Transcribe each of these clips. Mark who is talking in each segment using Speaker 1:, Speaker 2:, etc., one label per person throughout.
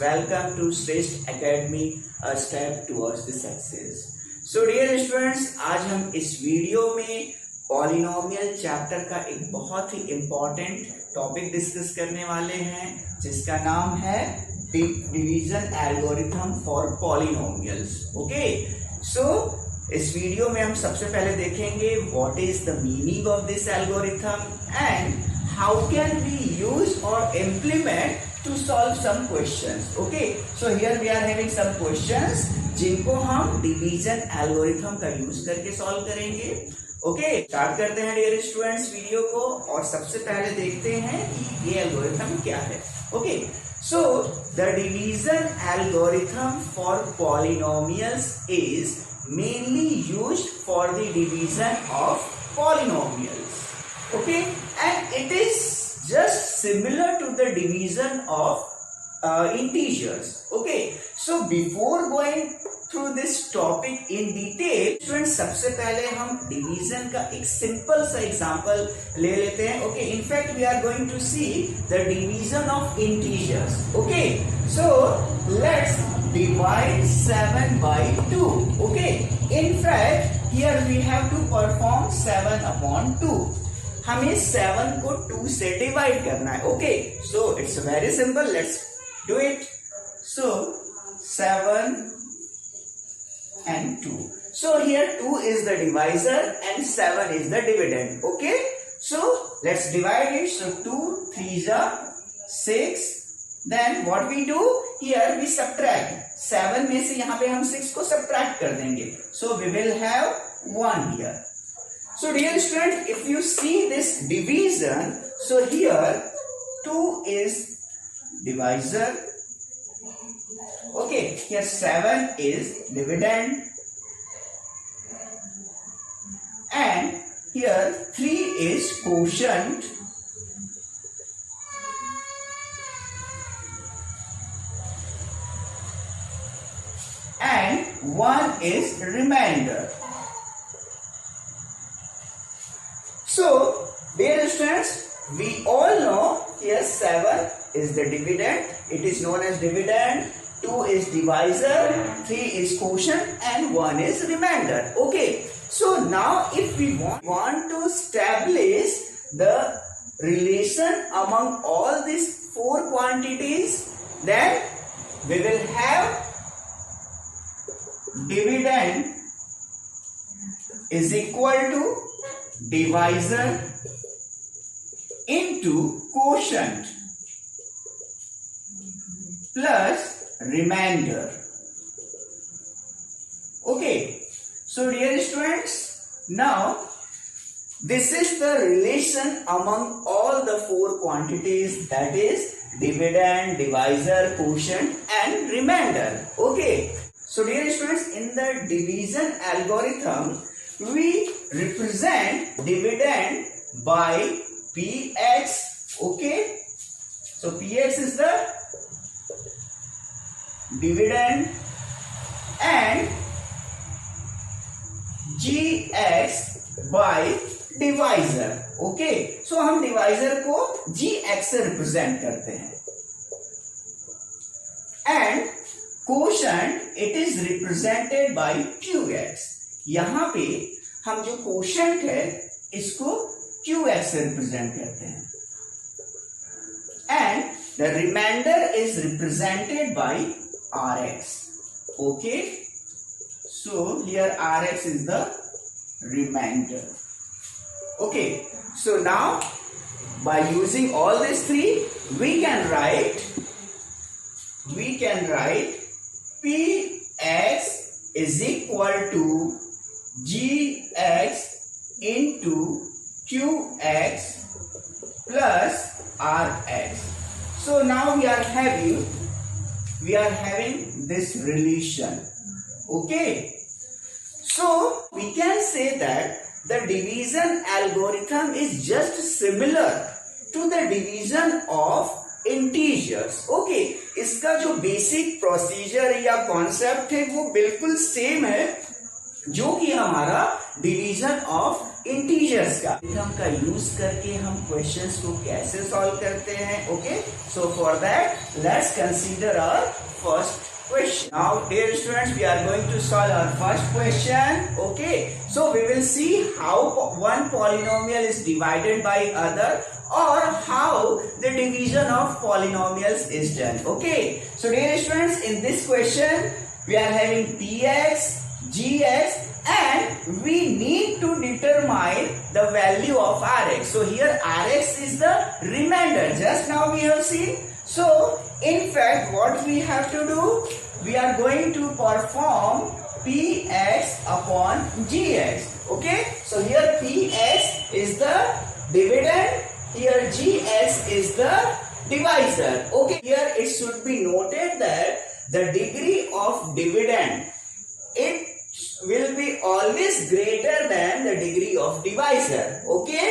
Speaker 1: welcome to Shrestha Academy, a step towards the success. So dear students, आज हम इस video में polynomial chapter का एक बहुत ही इम्पोर्टेंट टॉपिक डिस्कस करने वाले हैं जिसका नाम है division algorithm for polynomials. Okay, so इस वीडियो में हम सबसे पहले देखेंगे what is the meaning of this algorithm and how can we use or implement to solve some questions. Okay, so here we are having some questions जिनको हम division algorithm का use करके सॉल्व करेंगे. ओके, स्टार्ट करते हैं dear students video को और सबसे पहले देखते हैं कि ये एल्गोरिथम क्या है. Okay, so the division algorithm for polynomials is mainly used for the division of polynomials. Okay, and it is just similar to the division of integers. Okay, so before going through this topic in detail, students सबसे पहले हम division का एक simple सा example ले लेते हैं. Okay, in fact we are going to see the division of integers. Okay, so let's divide 7 by 2. Okay, in fact here we have to perform 7 upon 2. हमें 7 को 2 से डिवाइड करना है. Okay, so it's very simple, let's do it. So 7 and 2. So here 2 is the divisor and 7 is the dividend. Okay, so let's divide it. So 2 3s are 6. Then what we do here, we subtract 7 में से यहाँ पे हम 6 को subtract कर देंगे. So we will have 1 here. So dear students, if you see this division, so here 2 is divisor. Okay, here 7 is dividend. And here 3 is quotient. And 1 is remainder. So, dear students, we all know here 7 is the dividend. It is known as dividend. 2 is divisor, 3 is quotient, and 1 is remainder. Okay. So now, if we want to establish the relation among all these 4 quantities, then we will have dividend is equal to divisor into quotient plus remainder. Okay, so dear students, now this is the relation among all the 4 quantities, that is dividend, divisor, quotient and remainder. Okay, so dear students, in the division algorithm we represent dividend by px. Okay, so px is the dividend and gx by divisor. Okay, so हम divisor को gx से represent करते हैं and quotient it is represented by qx. यहां पे हम जो quotient है इसको qx से रिप्रेजेंट करते हैं and the remainder is represented by rx. Okay, so here rx is the remainder. Okay, so now by using all this 3 we can write px is equal to gx into qx plus rx. So now we are having this relation. Okay, so we can say that the division algorithm is just similar to the division of integers. Okay, इसका जो basic procedure या concept है वो बिल्कुल same है जो कि हमारा डिवीजन ऑफ इंटीजर्स का थ्योरम का यूज करके हम क्वेश्चंस को कैसे सॉल्व करते हैं. Okay, so for that let's consider our first question. Now dear students, we are going to solve our first question. Okay, so we will see how one polynomial is divided by other, or how the division of polynomials is done. Okay, so dear students, in this question we are having px, gx, and we need to determine the value of rx. So here rx is the remainder, just now we have seen. So in fact what we have to do, we are going to perform px upon gx. Okay, so here px is the dividend, here gx is the divisor. Okay, here it should be noted that the degree of dividend, it will be always greater than the degree of divisor. Okay,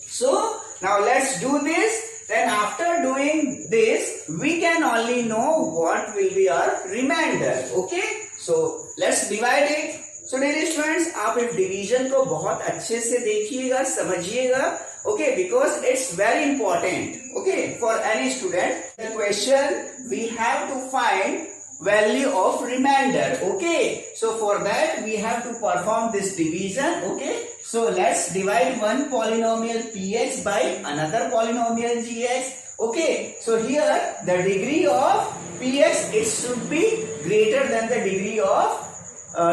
Speaker 1: so now let's do this. Then after doing this, we can only know what will be our remainder. Okay, so let's divide it. So dear students, आप इस division को बहुत अच्छे से देखिएगा, समझिएगा. Okay, because it's very important. Okay, for any student, the question we have to find value of remainder. Okay, so for that we have to perform this division. Okay, so let's divide one polynomial px by another polynomial gx. Okay, so here the degree of px, it should be greater than the degree of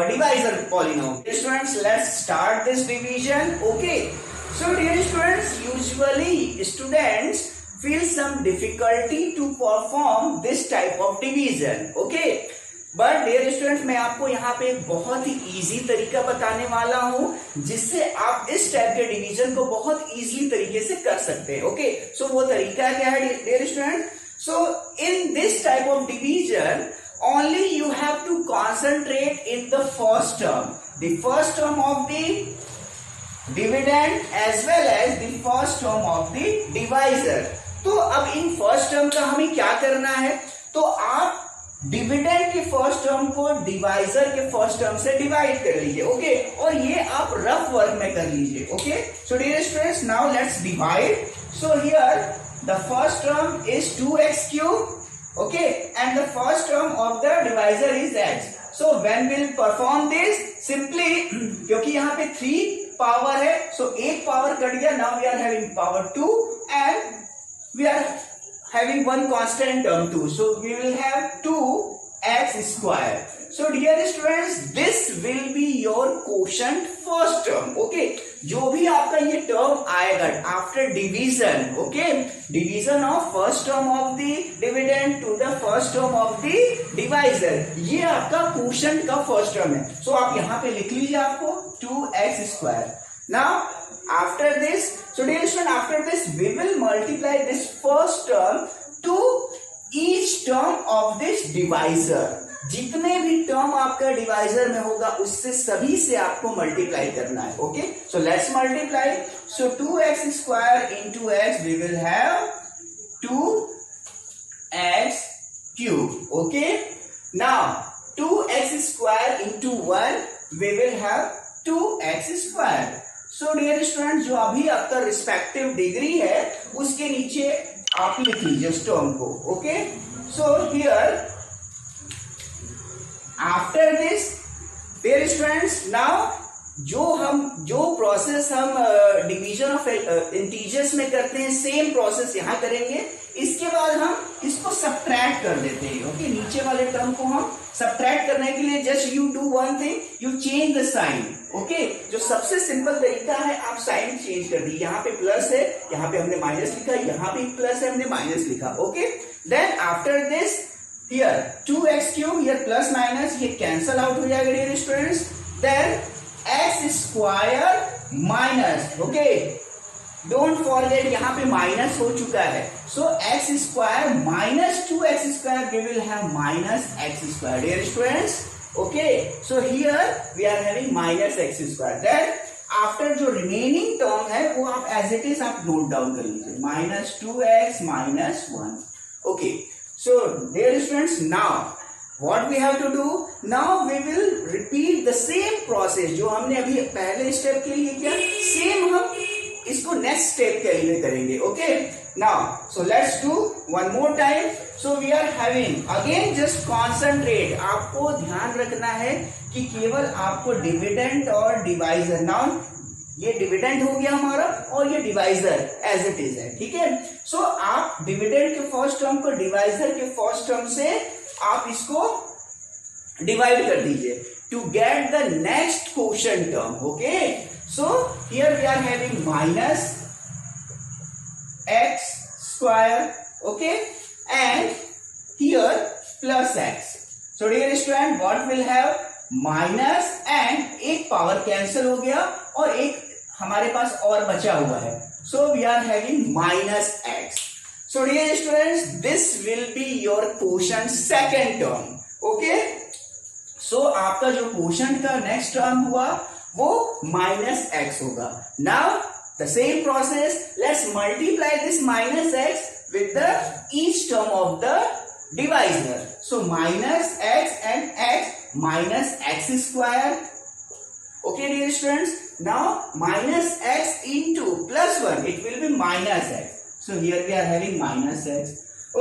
Speaker 1: divisor polynomial. Students, let's start this division. Okay, so dear students, usually students feel some difficulty to perform this type of division. Okay, but dear students, मैं आपको यहाँ पे एक बहुत ही easy तरीका बताने वाला हूँ जिससे आप इस टाइप के डिवीजन को बहुत इजीली तरीके से कर सकते हैं. ओके, सो वो तरीका क्या है dear students? So in this type of division only you have to concentrate in the first term, the first term of the dividend as well as the first term of the divisor. तो अब in first term का हमें क्या करना है, तो आप dividend के फर्स्ट टर्म को डिवाइजर के फर्स्ट टर्म से डिवाइड कर लीजिए. ओके, और ये आप रफ वर्क में कर लीजिए. Okay, so dear students, now let's divide. So here the first term is 2x cube. Okay, and the first term of the divisor is x. So when will perform this, simply क्योंकि यहाँ पे 3 पावर है, so एक power cut गया. Now we are having power 2 and we are having one constant term 2, so we will have 2x square. So dear students, this will be your quotient first term. Okay, जो भी आपका ये term आएगा after division, okay, division of first term of the dividend to the first term of the divisor, ये आपका quotient का first term है. So आप यहाँ पे लिख लीजिए आपको 2x square. Now after this, so dear student, after this we will multiply this first term to each term of this divisor. जितने भी टर्म आपका डिवाइजर में होगा उससे सभी से आपको मल्टीप्लाई करना है. Okay, so let's multiply. So 2x square into x, we will have 2x cube. Okay, now 2x square into 1, we will have 2x square. So dear student, जो अभी आपका रिस्पेक्टिव डिग्री है उसके नीचे आप लिख लीजिए इस टर्म को. Okay, so here after this dear students, now जो प्रोसेस हम डिवीजन ऑफ इंटीजर्स में करते हैं, सेम प्रोसेस यहां करेंगे. इसके बाद हम इसको सब्ट्रैक्ट कर देते हैं. ओके, नीचे वाले टर्म को हम सब्ट्रैक्ट करने के लिए just you do one thing, you change the sign. Okay, जो सबसे सिंपल तरीका है, आप साइन चेंज कर दी. यहाँ पे प्लस है, यहाँ पे हमने माइनस लिखा, यहाँ पे प्लस है, हमने माइनस लिखा. Okay, then after this here 2x cube, here plus minus, ये कैंसल आउट हो जाएगा dear students. Then x square minus, okay, don't forget यहाँ पे माइनस हो चुका है. So x square minus 2x square, we will have minus x square dear students. Okay, so here we are having minus x square. Then after जो remaining term है वो आप as it is आप note down कर लीजिए, minus 2x minus 1. Okay, so dear students, now what we have to do, now we will repeat the same process जो हमने अभी पहले स्टेप के लिए किया, सेम हम इसको नेक्स्ट स्टेप के लिए करेंगे. Okay, now so let's do one more time. So we are having again, just concentrate. आपको ध्यान रखना है कि केवल आपको डिविडेंड और डिवाइजर, नाउ ये डिविडेंड हो गया हमारा और ये डिवाइजर एज इट इज है. ठीक है, सो आप डिविडेंड के फर्स्ट टर्म को डिवाइजर के फर्स्ट टर्म से आप इसको डिवाइड कर दीजिए to get the next quotient term. Okay, so here we are having minus x square. Okay, and here plus x. So dear student, what will have minus and एक power cancel हो गया और एक हमारे पास और बचा हुआ है. So we are having minus x. So dear students, this will be your quotient second term. Okay, so आपका जो क्वोशंट का नेक्स्ट टर्म हुआ वो माइनस एक्स होगा. Now the same process, let's multiply this minus x with the each term of the divisor. So minus x and x minus x square. Okay dear students, now minus x into plus 1, it will be minus x. So here we are having minus x.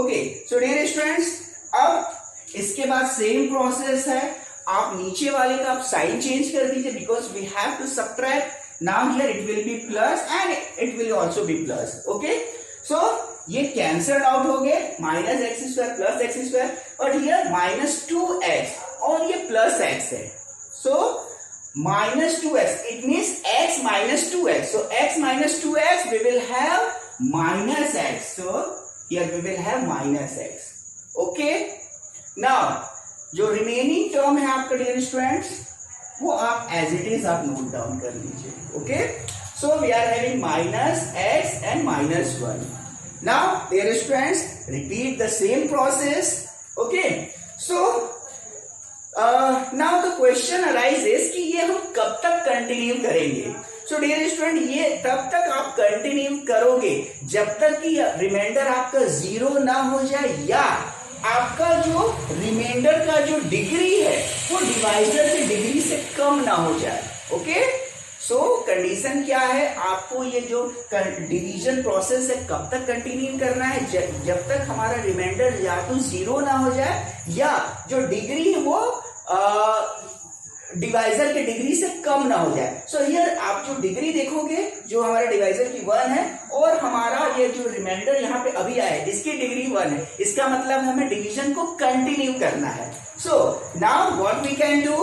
Speaker 1: Okay, so dear students, अब इसके बाद same process है. आप नीचे वाले का आप sign change कर दीजिए because we have to subtract. Now here it will be plus and it will also be plus. Okay, so ये कैंसल आउट हो गए, minus x square plus x square, और हियर माइनस 2x और ये plus x है. So minus 2x, it means x minus 2x. So x minus 2x we will have minus x. So here we will have minus x. Okay, now जो remaining term है आपका dear students, वो आप as it is आप note down कर लीजिए. Okay, so we are having minus x and minus 1. Now, dear students, repeat the same process. Okay. So, now the question arises कि ये हम कब तक कंटिन्यू करेंगे. So, dear student, ये तब तक आप कंटिन्यू करोगे जब तक कि रिमाइंडर आपका जीरो ना हो जाए या आपका जो रिमाइंडर का जो डिग्री है वो डिवाइजर की डिग्री से कम ना हो जाए. ओके, सो कंडीशन क्या है, आपको ये जो डिवीजन प्रोसेस है कब तक कंटिन्यू करना है, जब तक हमारा रिमाइंडर या तो जीरो ना हो जाए या जो डिग्री है वो डिवाइजर के डिग्री से कम ना हो जाए. सो हियर आप जो डिग्री देखोगे जो हमारा डिवाइजर की 1 है और हमारा ये जो रिमाइंडर यहाँ पे अभी आया है इसकी डिग्री 1 है, इसका मतलब हमें डिवीजन को कंटिन्यू करना है. So now what we can do,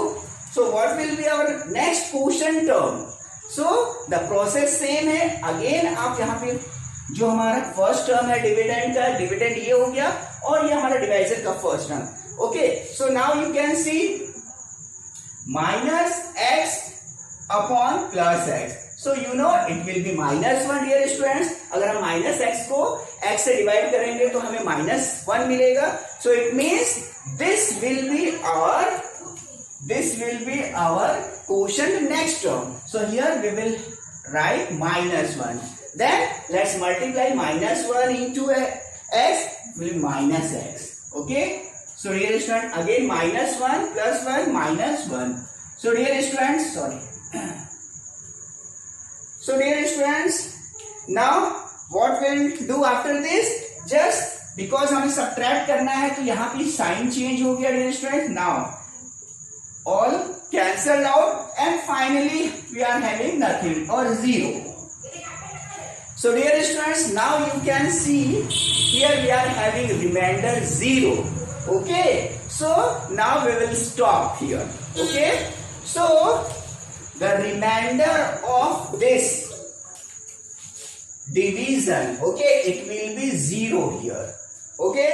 Speaker 1: so what will be our next quotient term. so the process same है. again आप यहाँ पे जो हमारा फर्स्ट टर्म है डिविडेंड का, डिविडेंड ये हो गया और ये हमारा डिवाइजर का first term. Okay, so now you can see minus x upon plus x. So you know it will be minus 1 dear students. अगर हम माइनस एक्स को एक्स से डिवाइड करेंगे तो हमें माइनस 1 मिलेगा. So it means this will be our quotient next term. So here we will write minus 1. Then let's multiply minus 1 into x will be minus x. Okay. So dear student, again minus 1 plus 1 minus 1. So dear students, so dear students, now what we'll do after this? Just because हमें subtract करना है तो यहाँ पे sign change हो गया dear students. Now all cancelled out and finally we are having nothing or zero. So dear students, now you can see here we are having remainder 0. Okay, so now we will stop here. Okay, so the remainder of this division, okay, it will be 0 here. Okay,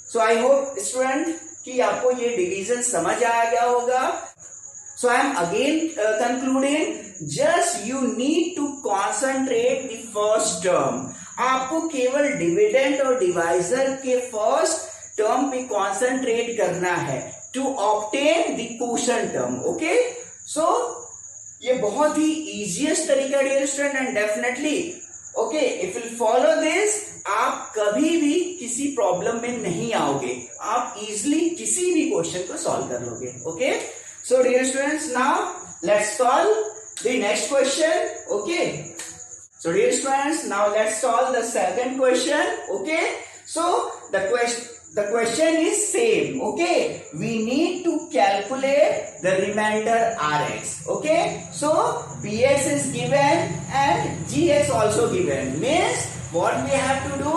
Speaker 1: so I hope student कि आपको ये division समझ आ गया होगा. So I am again concluding, just you need to concentrate the first term. आपको केवल dividend और डिवाइजर के फर्स्ट टर्म पे कॉन्सेंट्रेट करना है to obtain the quotient term. Okay, so ये बहुत ही इजीएस्ट तरीका dear student and definitely okay if you follow this आप कभी भी किसी प्रॉब्लम में नहीं आओगे. आप इजिली किसी भी क्वेश्चन को सॉल्व कर लोगे. Okay, so dear students, now let's solve the next question. Okay, so dear students, now let's solve the second question. Okay, so the question is same. Okay, we need to calculate the remainder Rx. Okay, so Px is given and Gx also given. Means what we have to do?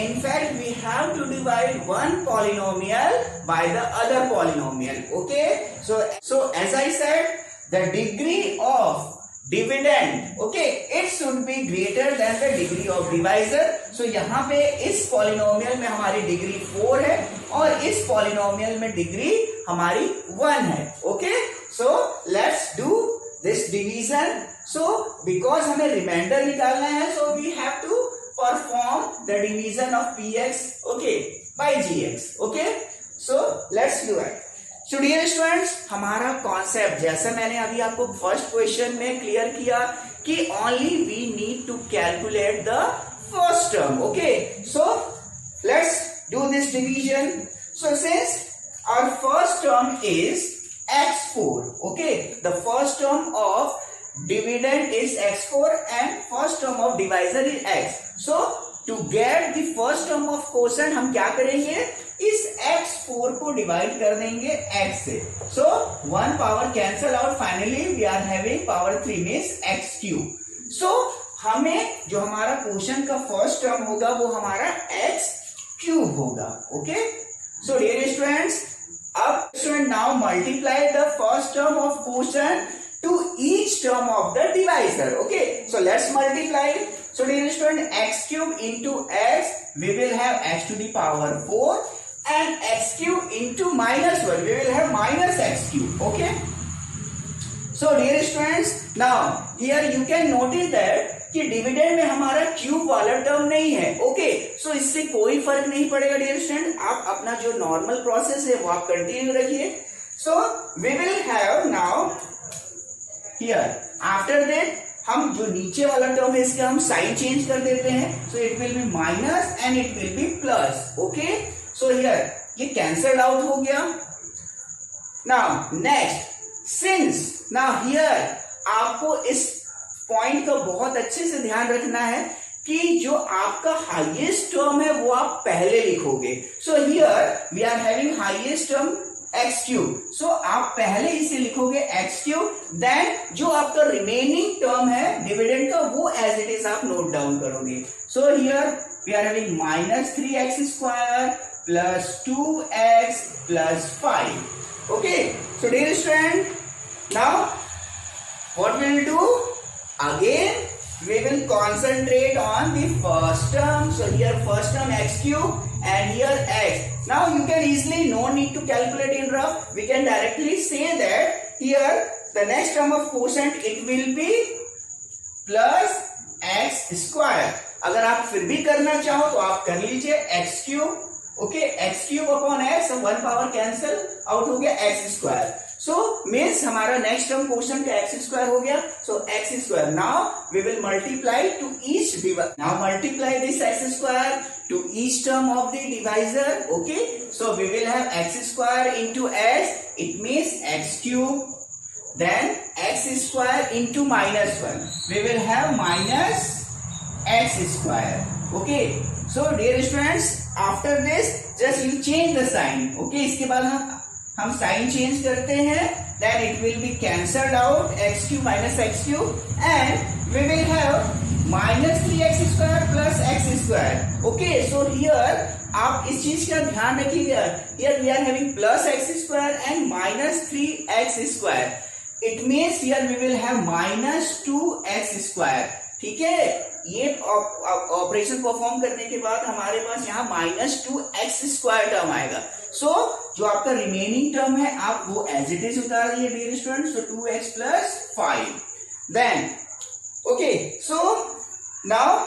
Speaker 1: In fact, we have to divide one polynomial by the other polynomial. Okay, so as I said, the degree of dividend, okay, it should be greater than the degree of divisor. So यहाँ पे इस polynomial में हमारी degree 4 है और इस polynomial में degree हमारी 1 है. Okay, so let's do this division. So because हमें रिमाइंडर निकालना है, so we have to perform the division of px, okay, by gx. Okay, so let's do it. So dear students, हमारा concept जैसे मैंने अभी आपको फर्स्ट क्वेश्चन में clear किया कि only we need to calculate the first term. Okay, so let's do this division. So since our first term is x4, okay, the first term of dividend is x4 and first term of divisor is x. So to get the first term of quotient हम क्या करेंगे, इस x4 को divide कर देंगे x से. So one power cancel out, finally we are having power 3 means x cube. So हमें जो हमारा क्वेश्चन का फर्स्ट टर्म होगा वो हमारा x क्यूब होगा. ओके, सो डियर स्टूडेंट्स, अब student now multiply the first term of question to each term of the divisor. Okay, so let's multiply. So dear student, x cube into x, we will have x to the power 4 and x cube into minus 1, we will have minus x cube. Okay, so dear students, now here you can notice that कि dividend में हमारा cube वाला term नहीं है. Okay, सो इससे कोई फर्क नहीं पड़ेगा डियर स्टूडेंट, आप अपना जो नॉर्मल प्रोसेस है वो आप कंटिन्यू रखिए. So we will have now here after that हम जो नीचे वाला टर्म है इसके हम साइन चेंज कर देते हैं. So it will be minus and it will B plus. Okay, so here ये कैंसल आउट हो गया. Now next, since now here आपको इस पॉइंट का बहुत अच्छे से ध्यान रखना है कि जो आपका हाईएस्ट टर्म है वो आप पहले लिखोगे. So here we are having highest term x cube. So आप पहले इसे लिखोगे एक्स क्यूब, देन जो आपका रिमेनिंग टर्म है डिविडेंड का वो एज इट इज आप नोट डाउन करोगे. So here we are having minus 3x square plus 2x plus 5. Okay, so dear student, now what will do, again we will concentrate on the first term. So here first term x cube and here x. Now you can easily, no need to calculate in rough, we can directly say that here the next term of quotient it will be plus x square. अगर आप फिर भी करना चाहो तो आप कर लीजिए x cube. Okay, x cube upon x, one power cancel out हो गया x स्क्वायर. सो मीन्स हमारा नेक्स्ट टर्म क्वेश्चन का x स्क्वायर हो गया. So x square, now we will multiply to each divisor. Now multiply this x square to each term of the divisor. Okay, so we will have x square into x, it means x cube, then x square into minus 1, we will have minus x square. Okay, so dear students, after this just you change the sign. Okay, इसके बाद हम sign change करते हैं, then it will be cancelled out, x cube minus x cube and we will have minus 3x square plus x square. Okay, so here आप इस चीज का ध्यान रखिएगा, here we are having plus x square and minus 3x square. It means here we will have minus 2x square. ठीक है, ये operation perform करने के बाद हमारे पास यहाँ माइनस 2x स्क्वायर टर्म आएगा. सो जो आपका रिमेनिंग टर्म है आप वो एज इट इज उतार दिए dear student. So 2x plus 5, then okay, so now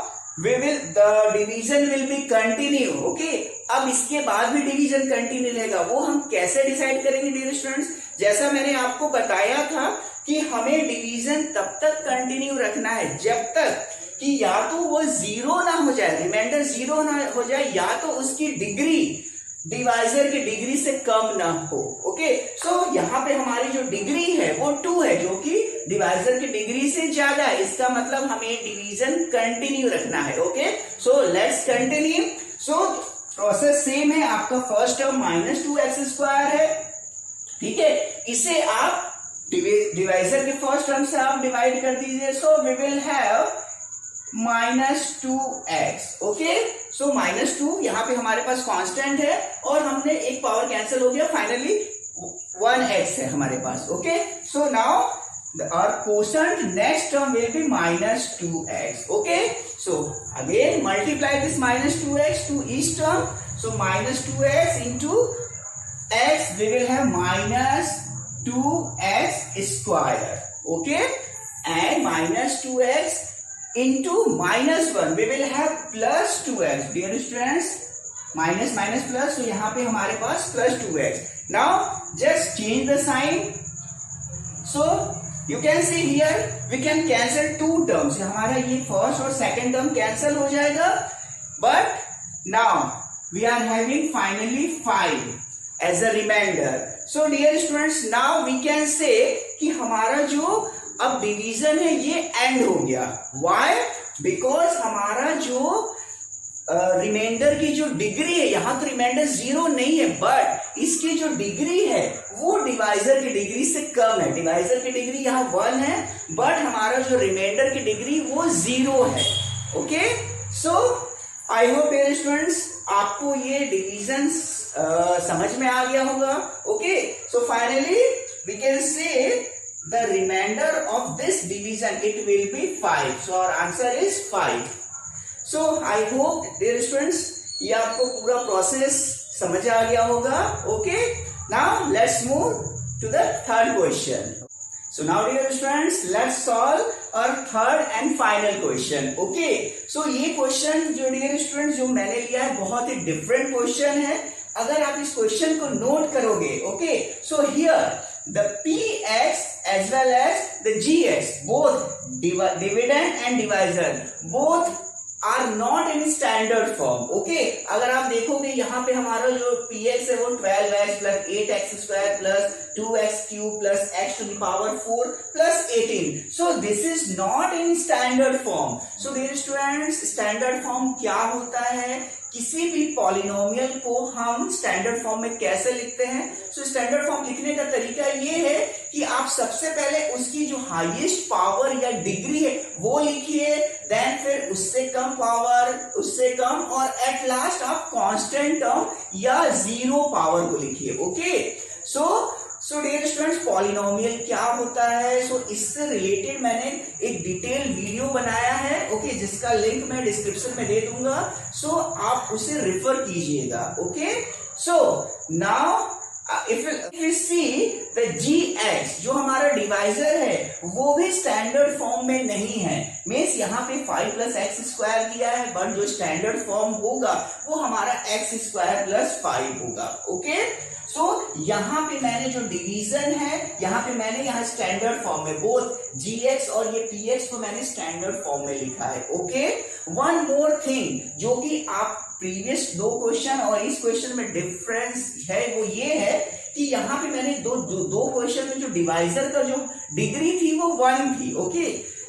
Speaker 1: we will the division will be continue. Okay, अब इसके बाद भी डिवीजन कंटिन्यू रहेगा. वो हम कैसे डिसाइड करेंगे डियर स्टूडेंट्स, जैसा मैंने आपको बताया था कि हमें डिवीजन तब तक कंटिन्यू रखना है जब तक कि या तो वो जीरो ना हो जाए, रिमाइंडर जीरो ना हो जाए, या तो उसकी डिग्री डिवाइजर की डिग्री से कम ना हो। ओके, सो यहाँ पे हमारी जो डिग्री है वो 2 है, जो कि डिवाइजर की डिग्री से ज्यादा है। इसका मतलब हमें डिवीजन कंटिन्यू रखना है। Okay, so let's continue. So process same है, आपका फर्स्ट टर्म -2x² है, ठीक है। इसे आप डिवाइजर के फर्स्ट टर्म से आप डिवाइड कर दीजिए, so we will have -2x। Okay, so -2 यहाँ पे हमारे पास कांस्टेंट है और हमने एक पावर कैंसिल हो गया, फाइनली 1x है हमारे पास। Okay, so now our quotient next term will be -2x. Okay, so again multiply this -2x to each term, so -2x into x, we will have -2x². Okay, and -2x into -1 we will have +2x. Dear students, minus minus plus, so यहाँ पे हमारे पास +2x. Now just change the sign. So you can see here we can cancel 2 terms. हमारा ये first और second term cancel हो जाएगा, but now we are having finally 5 as a remainder. So dear students, now we can say कि हमारा जो अब division है ये एंड हो गया. Why? Because हमारा जो रिमाइंडर की जो डिग्री है, यहाँ तो रिमाइंडर 0 नहीं है, बट इसकी जो डिग्री है वो डिवाइजर की डिग्री से कम है. डिवाइजर की डिग्री यहाँ 1 है, बट हमारा जो रिमाइंडर की डिग्री वो 0 है. Okay, so I hope dear students आपको ये डिवीजन समझ में आ गया होगा. Okay, so finally we can say the remainder of this division it will be 5. So our answer is 5. So I hope dear students ये आपको पूरा प्रोसेस समझ आ गया होगा. Okay, now let's move to the third question. So now dear students let's solve our third and final question. Okay, so ये question जो dear students जो मैंने लिया है बहुत ही डिफरेंट क्वेश्चन है. अगर आप इस क्वेश्चन को नोट करोगे, okay, so here the px as well as the gx, both dividend and divisor, both are not in standard form. Okay, अगर आप देखोगे यहाँ पे हमारा जो px है वो 12x plus 8x square plus 2x cube plus x to the power 4 plus 18. So this is not in standard form. So dear students, standard form क्या होता है? किसी भी पॉलिनोमियल को हम स्टैंडर्ड फॉर्म में कैसे लिखते हैं? सो स्टैंडर्ड फॉर्म लिखने का तरीका ये है कि आप सबसे पहले उसकी जो हाईएस्ट पावर या डिग्री है वो लिखिए, देन फिर उससे कम पावर, उससे कम, और एट लास्ट आप कांस्टेंट टर्म या 0 पावर को लिखिए. Okay, so dear students polynomial क्या होता है? सो इससे रिलेटेड मैंने एक डिटेल वीडियो बनाया है. ओके, जिसका लिंक मैं डिस्क्रिप्शन में दे दूंगा, सो आप उसे रेफर कीजिएगा. Okay, so now if you see the gx जो हमारा डिवाइजर है वो भी स्टैंडर्ड फॉर्म में नहीं है. मीन्स यहाँ पे 5 plus x स्क्वायर दिया है, बट जो स्टैंडर्ड फॉर्म होगा वो हमारा x स्क्वायर प्लस 5 होगा. ओके, सो यहाँ पे मैंने जो डिवीजन है यहाँ पे मैंने यहाँ स्टैंडर्ड फॉर्म में बोथ gx और ये px को मैंने स्टैंडर्ड फॉर्म में लिखा है. ओके, वन मोर थिंग जो कि आप प्रीवियस 2 क्वेश्चन और इस क्वेश्चन में डिफरेंस है वो ये है कि यहाँ पे मैंने दो क्वेश्चन में जो डिवाइजर का जो डिग्री थी वो 1 थी. ओके,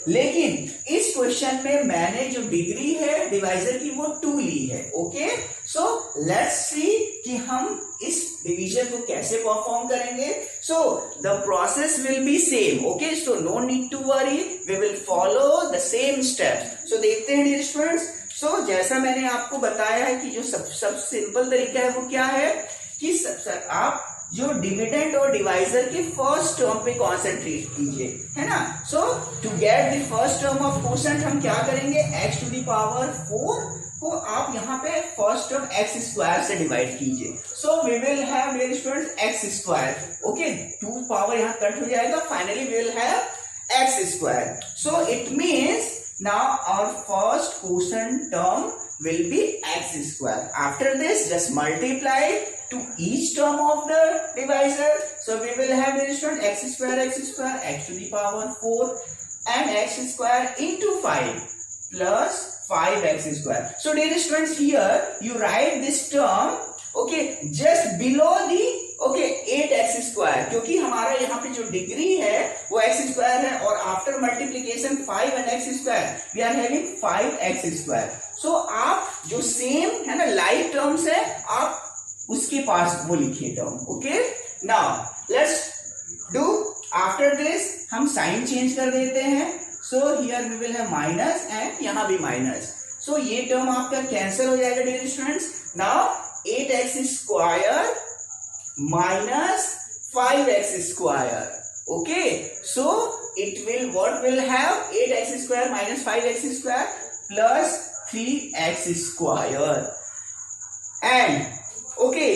Speaker 1: लेकिन इस क्वेश्चन में मैंने जो डिग्री है डिवाइजर की वो 2 ली है. ओके, सो लेट्स सी कि हम इस डिवीजन को कैसे परफॉर्म करेंगे. So the process will be same. Okay, so no need to worry, we will follow the same steps. So देखते हैं डियर स्टूडेंट्स. सो जैसा मैंने आपको बताया है कि जो सब सिंपल तरीका है वो क्या है कि आप जो डिविडेंड और डिवाइजर के फर्स्ट टर्म पे कॉन्सेंट्रेट कीजिए, है ना. So to get the first term of quotient हम क्या करेंगे, x टू द पावर 4 को आप यहाँ पे फर्स्ट टर्म x स्क्वायर से डिवाइड कीजिए. So we will have dear students x square. Okay, 2 power यहाँ कट हो जाएगा, finally we will have x square. So it means now our first quotient term will be x square. After this just multiply to each term of the divisor. So we will have the result x square x to the power 4 and x square into 5 plus 5x square. So dear students, here you write this term okay just below the okay 8x², क्योंकि हमारा यहाँ पे जो degree है वो x² है और after multiplication 5 and x² we are having 5x²। So आप जो सेम है ना लाइक टर्म्स है आप उसके पास वो लिखिए term. Okay now let's do after this हम साइन चेंज कर देते हैं। So here we will have minus and यहाँ भी माइनस। सो ये टर्म आपका कैंसिल हो जाएगा dear students. Now 8x² minus 5x²। okay so it will what will have 8x² minus 5x² plus 3x²। and okay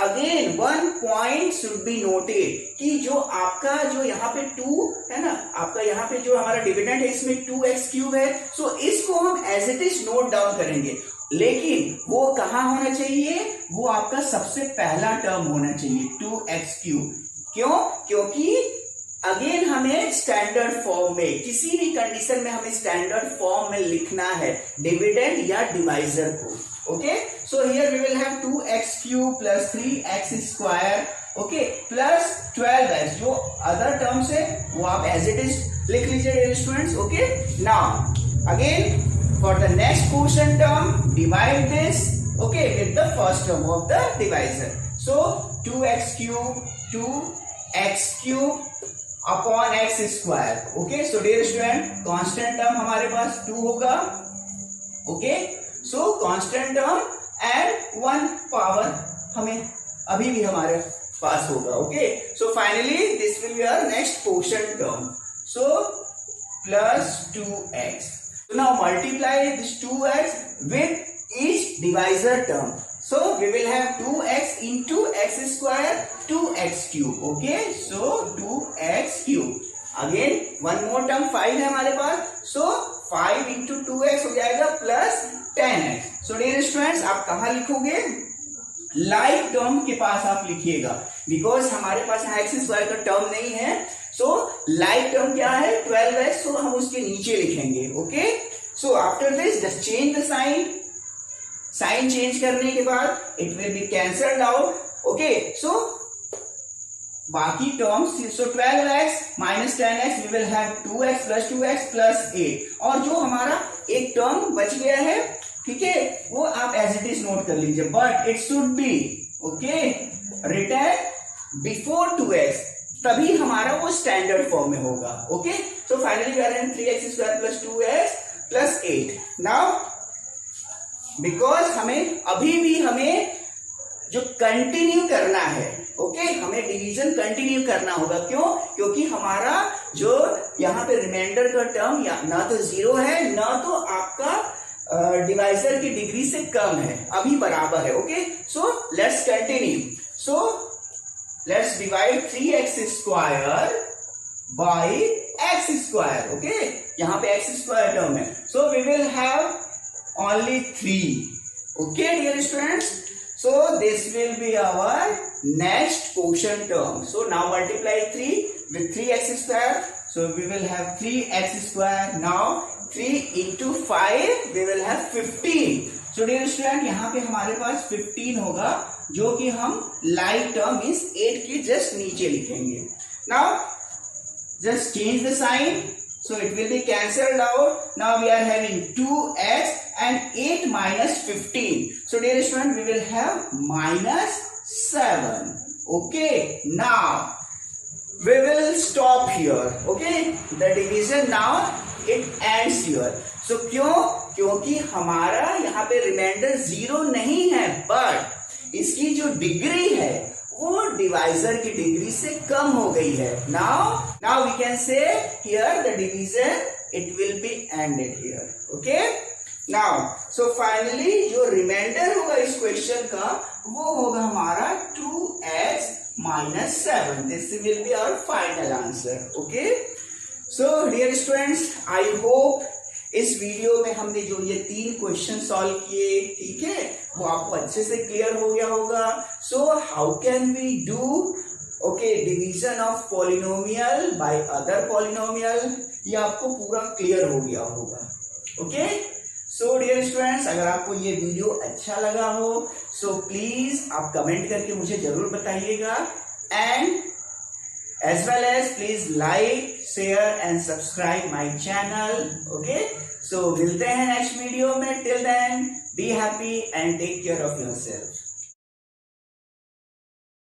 Speaker 1: again one point should be noted कि जो आपका जो यहाँ पे 2 है ना, आपका यहाँ पे जो हमारा डिविडेंड है इसमें 2x³ है। सो इसको हम as it is note down करेंगे, लेकिन वो कहाँ होना चाहिए, वो आपका सबसे पहला टर्म होना चाहिए 2x³। क्यों? क्योंकि अगेन हमें स्टैंडर्ड फॉर्म में किसी भी कंडीशन में हमें स्टैंडर्ड फॉर्म में लिखना है डिविडेंड या डिवाइजर को। Okay so here we will have 2x³ plus 3x²। Okay plus 12x, जो अदर टर्म्स है वो आप एज इट इज लिख लीजिए students. Okay now again for the next quotient term divide this okay with the first term of the divisor। so 2x³ upon x²। okay so dear student constant term हमारे पास 2 होगा। okay so constant term and 1 power हमें अभी भी हमारे पास होगा। okay so finally this will be our next quotient term। so plus 2x। So now multiply this 2x with each divisor term। So we will have 2x into x², 2x³। okay so 2x³। again one more term 5 है हमारे पास। so 5 into 2x हो जाएगा plus 10x। so dear students आप कहाँ लिखोगे, like term के पास आप लिखिएगा, बिकॉज हमारे पास यहाँ x² का टर्म नहीं है। सो लाइक टर्म क्या है 12x, सो हम उसके नीचे लिखेंगे। Okay so after this just change the sign. Sign change करने के बाद it will be cancelled out. Okay so बाकी terms, so 12x minus 10x we will have 2x plus 2x plus 8। और जो हमारा एक टर्म बच गया है, ठीक है, वो आप एज इट इज नोट कर लीजिए, but it should be okay written before 2x, तभी हमारा वो स्टैंडर्ड फॉर्म में होगा। Okay so finally we are in 3x² plus 2x plus 8। Now because हमें अभी भी हमें जो कंटिन्यू करना है, ओके हमें डिवीजन कंटिन्यू करना होगा। क्यों? क्योंकि हमारा जो यहाँ पे रिमाइंडर का टर्म ना तो 0 है, ना तो आपका डिवाइजर की डिग्री से कम है, अभी बराबर है। Okay so let's continue. So let's divide 3x² by x²। Okay यहाँ पे x² टर्म है, so we will have only 3। okay dear students, so this will be our next quotient term। so now multiply 3 with 3x², so we will have 3x²। now 3 into 5 we will have 15। so dear student यहाँ पे हमारे पास 15 होगा, जो कि हम like term means 8 के just नीचे लिखेंगे। now just change the sign, so it will be cancelled out। now we are having 2x and 8 minus 15, so dear student we will have minus 7। okay now we will stop here। okay the division now it ends here। so क्यों? क्योंकि हमारा यहाँ पे reminder 0 नहीं है, but इसकी जो degree है वो डिवाइजर की डिग्री से कम हो गई है। now we can say here the division it will be ended here। okay now so finally जो रिमाइंडर होगा इस क्वेश्चन का वो होगा हमारा 2x minus 7। this will be our final answer। okay so dear students I hope इस video में हमने जो ये 3 क्वेश्चन सॉल्व किए, ठीक है, वो आपको अच्छे से क्लियर हो गया होगा। So how can we do okay division of polynomial by other polynomial, ये आपको पूरा क्लियर हो गया होगा। ओके सो डियर स्टूडेंट्स, अगर आपको ये वीडियो अच्छा लगा हो सो प्लीज आप कमेंट करके मुझे जरूर बताइएगा, and as well as please like, share and subscribe my channel. Okay, so मिलते हैं नेक्स्ट वीडियो में. Till then be happy and take care of yourself.